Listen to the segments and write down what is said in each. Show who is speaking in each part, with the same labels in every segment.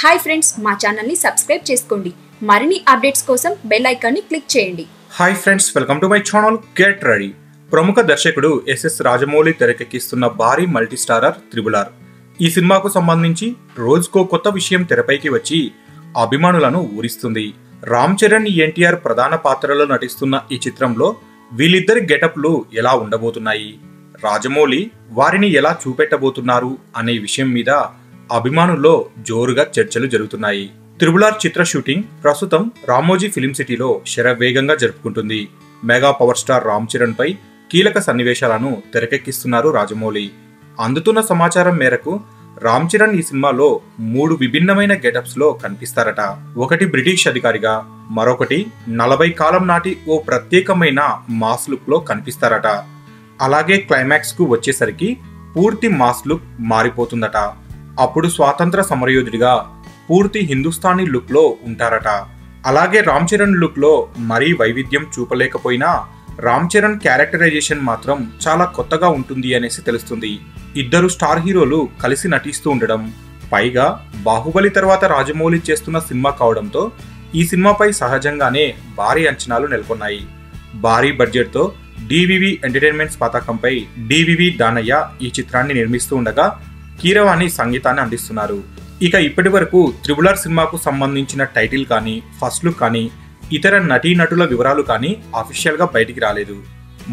Speaker 1: Hi friends, మా channel ని subscribe చేసుకోండి. మరిన్ని అప్డేట్స్ కోసం బెల్ ఐకాన్ ని క్లిక్ చేయండి.
Speaker 2: Hi friends, welcome to my channel get ready. ప్రముఖ దర్శకుడు ఎస్ఎస్ రాజమౌళి తెరకెక్కిస్తున్న భారీ మల్టీ స్టారర్ త్రిబుల్-ఆర్. ఈ సినిమాకు సంబంధించి రోజుకో కొత్త విషయం తెరపైకి వచ్చి అభిమానులను ఊరిస్తుంది. రామ్ చరణ్, ఎన్టీఆర్ ప్రధాన పాత్రలో నటిస్తున్న ఈ చిత్రంలో వీళ్ళిద్దరి గెటప్లు ఎలా ఉండబోతున్నాయి, రాజమౌళి వారిని ఎలా చూపెట్టబోతున్నారు అనే విషయం మీద అభిమానుల్లో జోరుగా చర్చలు జరుగుతున్నాయి. త్రిబుల్-ఆర్ చిత్ర షూటింగ్ ప్రస్తుతం రామోజీ ఫిలిం సిటీలో శరవేగంగా జరుపుకుంటుంది. Mega power star Ram Charan పై కీలక సన్నివేశాలను తెరకెక్కిస్తున్నారు రాజమౌళి. అందుతున్న సమాచారం మేరకు రామ్ చరణ్ ఈ సినిమాలో 3 విభిన్నమైన గెటప్స్ లో కనిపిస్తారట. ఒకటి బ్రిటిష్ అధికారిగా, మరొకటి 40 కాలం నాటి ఓ ప్రత్యేకమైన మాస్ లుక్ లో కనిపిస్తారట. అలాగే క్లైమాక్స్ కు వచ్చేసరికి పూర్తి మాస్ లుక్ మారిపోతుందట. అప్పుడు స్వాతంత్ర సమరయోధుడిగా పూర్తి హిందుస్థానీ లుక్ లో ఉంటారట. అలాగే రామ్ చరణ్ లుక్ లో మరీ వైవిధ్యం చూపలేకపోయినా రామ్ చరణ్ క్యారెక్టరైజేషన్ మాత్రం చాలా కొత్తగా ఉంటుంది అనేసి తెలుస్తుంది. ఇద్దరు స్టార్ హీరోలు కలిసి నటిస్తూ ఉండడం, పైగా బాహుబలి తర్వాత రాజమౌళి చేస్తున్న సినిమా కావడంతో ఈ సినిమాపై సహజంగానే భారీ అంచనాలు నెలకొన్నాయి. భారీ బడ్జెట్ తో డివివి ఎంటర్టైన్మెంట్స్ పతాకంపై డివివి దానయ్య ఈ చిత్రాన్ని నిర్మిస్తూ ఉండగా కీరవాణి సంగీతాన్ని అందిస్తున్నారు. ఇక ఇప్పటి వరకు త్రిబుల్-ఆర్ సినిమాకు సంబంధించిన టైటిల్ కానీ, ఫస్ట్ లుక్ కానీ, ఇతర నటీనటుల వివరాలు కానీ అఫీషియల్ గా బయటికి రాలేదు.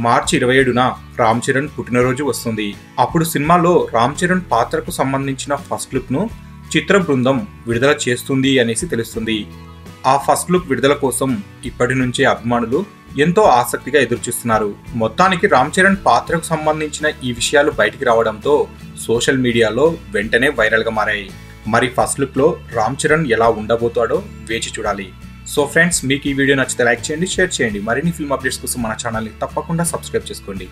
Speaker 2: మార్చి 27న రామ్ చరణ్ పుట్టినరోజు వస్తుంది. అప్పుడు సినిమాలో రామ్ చరణ్ పాత్రకు సంబంధించిన ఫస్ట్ లుక్ ను చిత్ర బృందం విడుదల చేస్తుంది అనేసి తెలుస్తుంది. ఆ ఫస్ట్ లుక్ విడుదల కోసం ఇప్పటి నుంచే అభిమానులు ఎంతో ఆసక్తిగా ఎదురుచూస్తున్నారు. మొత్తానికి రామ్ చరణ్ పాత్రకు సంబంధించిన ఈ విషయాలు బయటికి రావడంతో సోషల్ మీడియాలో వెంటనే వైరల్ గా మారాయి. మరి ఫస్ట్ లుక్ లో రామ్ చరణ్ ఎలా ఉండబోతాడో వేచి చూడాలి. సో ఫ్రెండ్స్, మీకు ఈ వీడియో నచ్చితే లైక్ చేయండి, షేర్ చేయండి. మరిన్ని ఫిల్మ్ అప్డేట్స్ కోసం మన ఛానల్ ని తప్పకుండా సబ్స్క్రైబ్ చేసుకోండి.